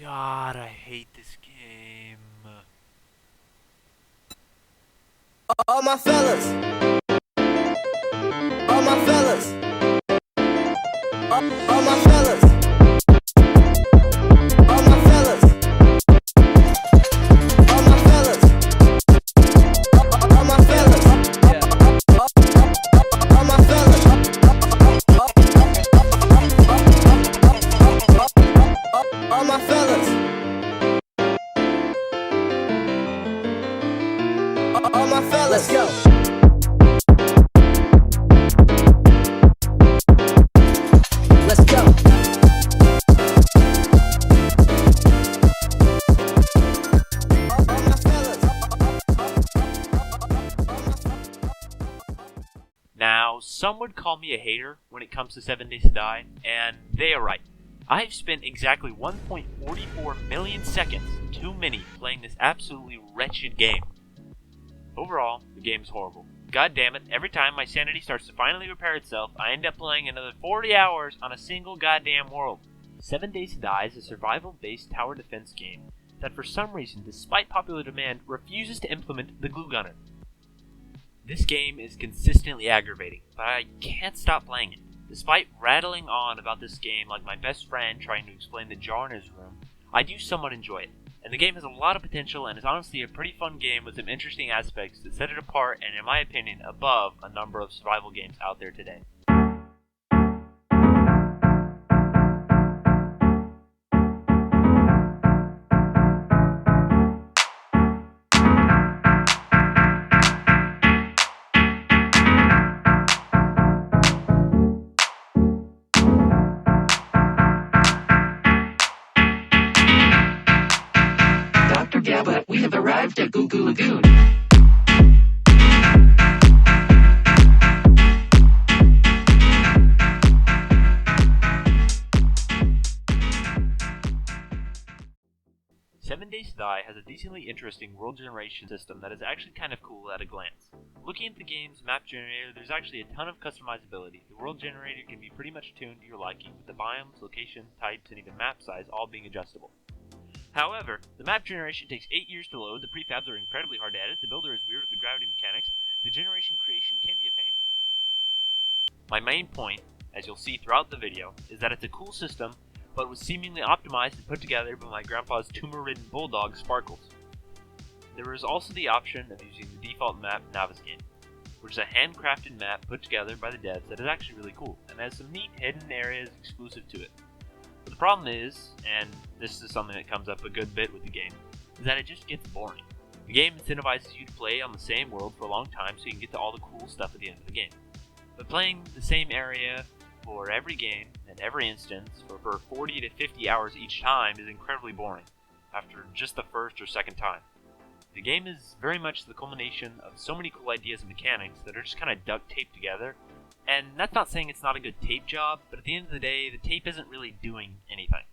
God, I hate this game. All my fellas, all my fellas, all my fellas, all my fellas, all my fellas, all my fellas, all my fellas, all my fellas, all my fellas. Let's go. Let's go. Now, some would call me a hater when it comes to 7 Days to Die, and they are right. I've spent exactly 1.44 million seconds too many playing this absolutely wretched game. Overall, the game is horrible. God damn it, every time my sanity starts to finally repair itself, I end up playing another 40 hours on a single goddamn world. 7 Days to Die is a survival-based tower defense game that for some reason, despite popular demand, refuses to implement the glue gunner. This game is consistently aggravating, but I can't stop playing it. Despite rattling on about this game like my best friend trying to explain the jar in his room, I do somewhat enjoy it. And the game has a lot of potential and is honestly a pretty fun game with some interesting aspects that set it apart and, in my opinion, above a number of survival games out there today. Dr. Gabba, we have arrived at Goo Goo Lagoon. 7 Days to Die has a decently interesting world generation system that is actually kind of cool at a glance. Looking at the game's map generator, there's actually a ton of customizability. The world generator can be pretty much tuned to your liking, with the biomes, location, types, and even map size all being adjustable. However, the map generation takes 8 years to load, the prefabs are incredibly hard to edit, the builder is weird with the gravity mechanics, the generation creation can be a pain. My main point, as you'll see throughout the video, is that it's a cool system, but was seemingly optimized and put together by my grandpa's tumor-ridden bulldog, Sparkles. There is also the option of using the default map, Navisgame, which is a handcrafted map put together by the devs that is actually really cool, and has some neat hidden areas exclusive to it. But the problem is, and this is something that comes up a good bit with the game, is that it just gets boring. The game incentivizes you to play on the same world for a long time so you can get to all the cool stuff at the end of the game. But playing the same area for every game and every instance for 40 to 50 hours each time is incredibly boring after just the first or second time. The game is very much the culmination of so many cool ideas and mechanics that are just kind of duct taped together, and that's not saying it's not a good tape job, but at the end of the day, the tape isn't really doing anything.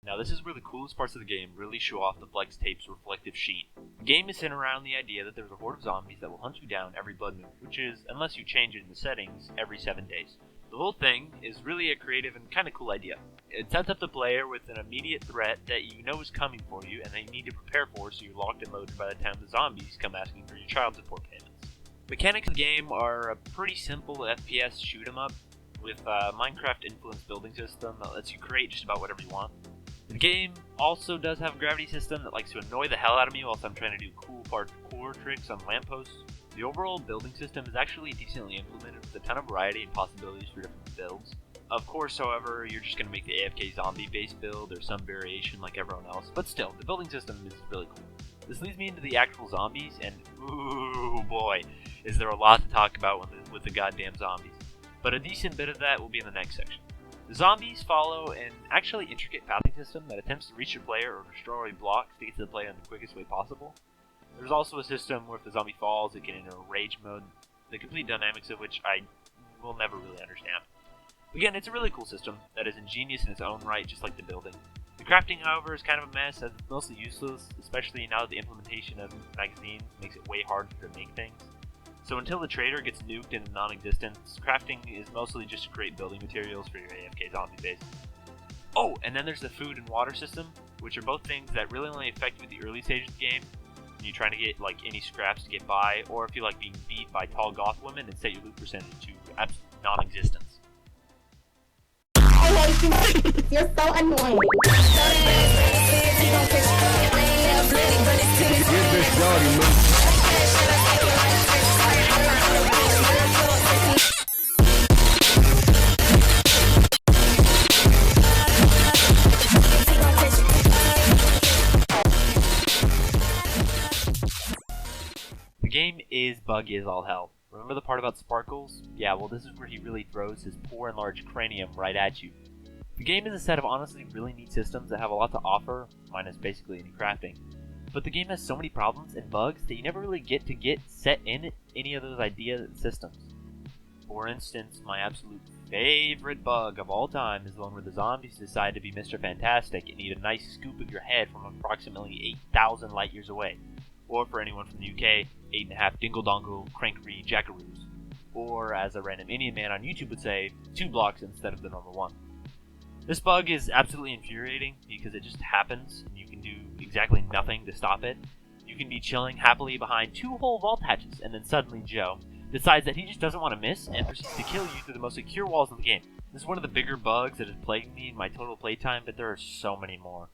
Now this is where the coolest parts of the game really show off the Flex Tape's reflective sheet. The game is centered around the idea that there's a horde of zombies that will hunt you down every blood moon, which is, unless you change it in the settings, every 7 days. The whole thing is really a creative and kind of cool idea. It sets up the player with an immediate threat that you know is coming for you and that you need to prepare for so you're locked and loaded by the time the zombies come asking for your child support payments. Mechanics of the game are a pretty simple FPS shoot 'em up with a Minecraft influenced building system that lets you create just about whatever you want. The game also does have a gravity system that likes to annoy the hell out of me whilst I'm trying to do cool parkour tricks on lampposts. The overall building system is actually decently implemented with a ton of variety and possibilities for different builds. Of course, however, you're just going to make the AFK zombie base build or some variation like everyone else, but still, the building system is really cool. This leads me into the actual zombies, and ooh boy, is there a lot to talk about with the goddamn zombies. But a decent bit of that will be in the next section. The zombies follow an actually intricate pathing system that attempts to reach your player or destroy blocks to get to the player in the quickest way possible. There's also a system where if the zombie falls, it can enter a rage mode, the complete dynamics of which I will never really understand. Again, it's a really cool system that is ingenious in its own right, just like the building. crafting, however, is kind of a mess as it's mostly useless, especially now that the implementation of magazines makes it way harder to make things. So until the trader gets nuked into non-existence, crafting is mostly just to create building materials for your AFK zombie base. Oh, and then there's the food and water system, which are both things that really only affect you at the early stages of the game, when you're trying to get like any scraps to get by, or if you like being beat by tall goth women and set your loot percentage to absolute non-existence. You're so annoying. The game is buggy as all hell. Remember the part about Sparkles? Yeah, well this is where he really throws his poor and large cranium right at you. The game is a set of honestly really neat systems that have a lot to offer, minus basically any crafting. But the game has so many problems and bugs that you never really get set in any of those ideas and systems. For instance, my absolute favorite bug of all time is the one where the zombies decide to be Mr. Fantastic and eat a nice scoop of your head from approximately 8,000 light years away. Or for anyone from the UK, 8.5 dingle-dongle crankery jackaroos. Or, as a random Indian man on YouTube would say, 2 blocks instead of the normal 1. This bug is absolutely infuriating because it just happens and you can do exactly nothing to stop it. You can be chilling happily behind 2 whole vault hatches and then suddenly Joe decides that he just doesn't want to miss and proceeds to kill you through the most secure walls of the game. This is one of the bigger bugs that has plagued me in my total playtime, but there are so many more.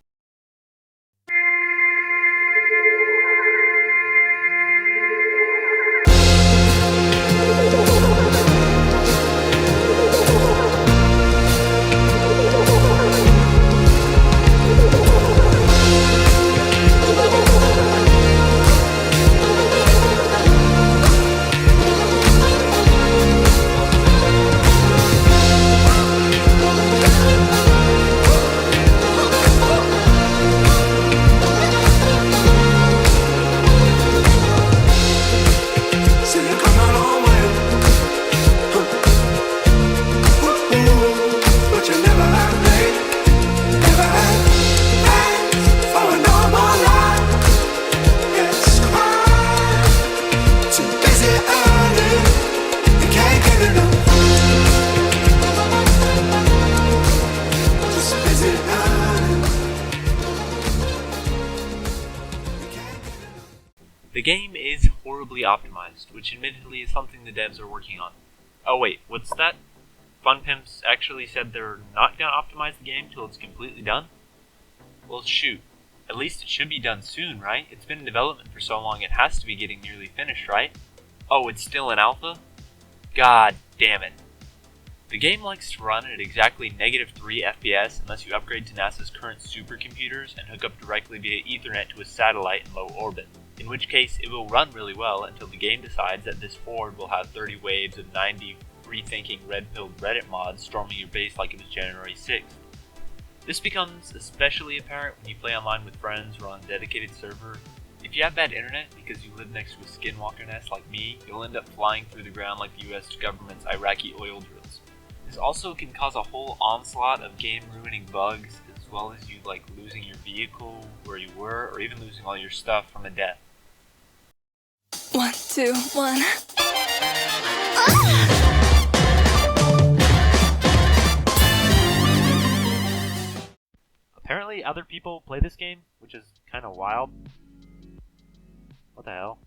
The game is horribly optimized, which admittedly is something the devs are working on. Oh wait, what's that? FunPimps actually said they're not gonna optimize the game till it's completely done? Well shoot, at least it should be done soon, right? It's been in development for so long it has to be getting nearly finished, right? Oh, it's still in alpha? God damn it. The game likes to run at exactly -3 FPS unless you upgrade to NASA's current supercomputers and hook up directly via Ethernet to a satellite in low orbit, in which case it will run really well until the game decides that this Ford will have 30 waves of 90 free-thinking red-pilled Reddit mods storming your base like it was January 6th. This becomes especially apparent when you play online with friends or on a dedicated server. If you have bad internet because you live next to a skinwalker nest like me, you'll end up flying through the ground like the US government's Iraqi oil drills. This also can cause a whole onslaught of game-ruining bugs, as well as you like losing your vehicle where you were, or even losing all your stuff from a death. 1, 2, 1. Apparently other people play this game, which is kind of wild. What the hell?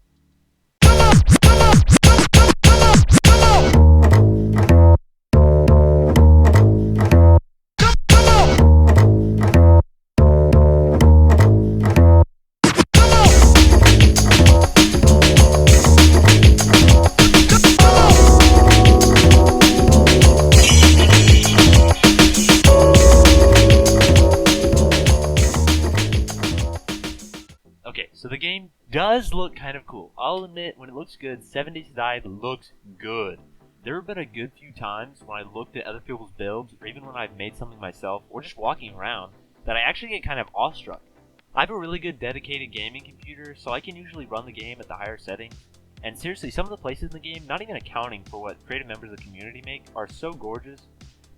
Okay, so the game does look kind of cool. I'll admit, when it looks good, 7 Days to Die looks good. There have been a good few times when I looked at other people's builds, or even when I've made something myself, or just walking around, that I actually get kind of awestruck. I have a really good dedicated gaming computer, so I can usually run the game at the higher settings. And seriously, some of the places in the game, not even accounting for what creative members of the community make, are so gorgeous.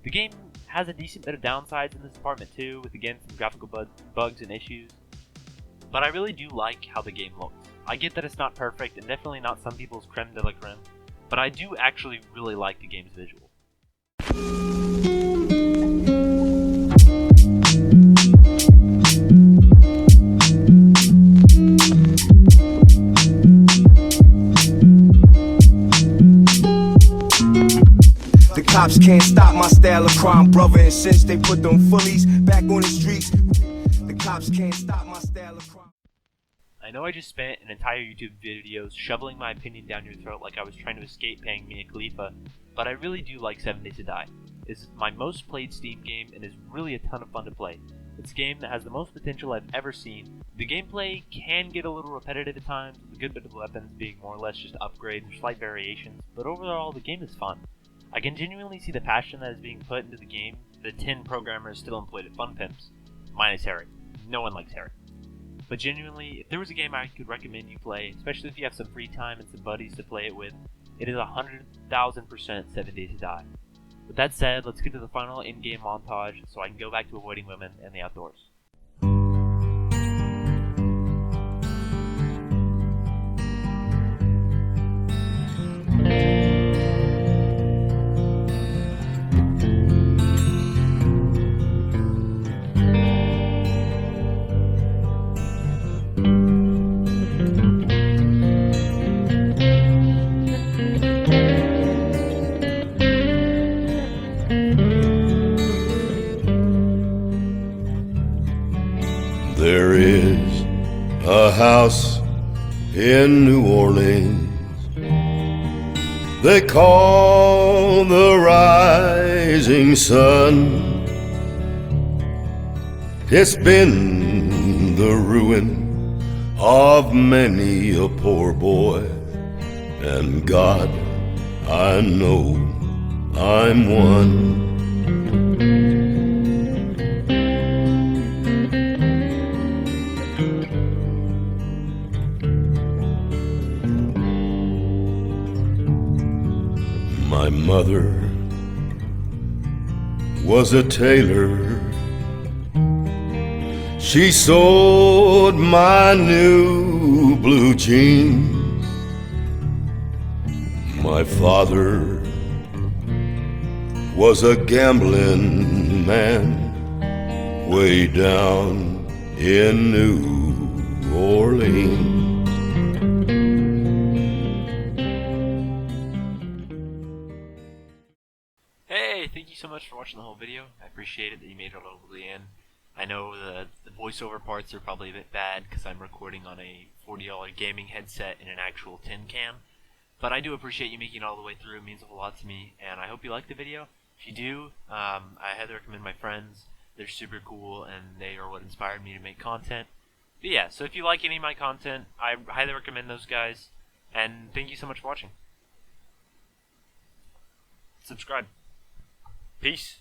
The game has a decent bit of downsides in this department too, with again some graphical bugs and issues. But I really do like how the game looks. I get that it's not perfect and definitely not some people's creme de la creme, but I do actually really like the game's visual. The cops can't stop my style of crime, brother. And since they put them fullies back on the streets, the cops can't stop my style of crime. I know I just spent an entire YouTube video shoveling my opinion down your throat like I was trying to escape paying Mia Khalifa, but I really do like 7 Days to Die. It's my most played Steam game and is really a ton of fun to play. It's a game that has the most potential I've ever seen. The gameplay can get a little repetitive at times, with a good bit of the weapons being more or less just upgrades or slight variations, but overall the game is fun. I can genuinely see the passion that is being put into the game. The 10 programmers still employed at Fun Pimps, minus Harry. No one likes Harry. But genuinely, if there was a game I could recommend you play, especially if you have some free time and some buddies to play it with, it is 100,000% 7 Days to Die. With that said, let's get to the final in-game montage so I can go back to avoiding women and the outdoors. There is a house in New Orleans they call the Rising Sun. It's been the ruin of many a poor boy, and God, I know I'm one. My mother was a tailor. She sewed my new blue jeans. My father was a gambling man way down in New Orleans. Hey, thank you so much for watching the whole video. I appreciate it that you made it all the way in. I know the voiceover parts are probably a bit bad because I'm recording on a $40 gaming headset in an actual tin can, but I do appreciate you making it all the way through. It means a whole lot to me, and I hope you liked the video. If you do, I highly recommend my friends. They're super cool, and they are what inspired me to make content. But yeah, so if you like any of my content, I highly recommend those guys, and thank you so much for watching. Subscribe. Peace.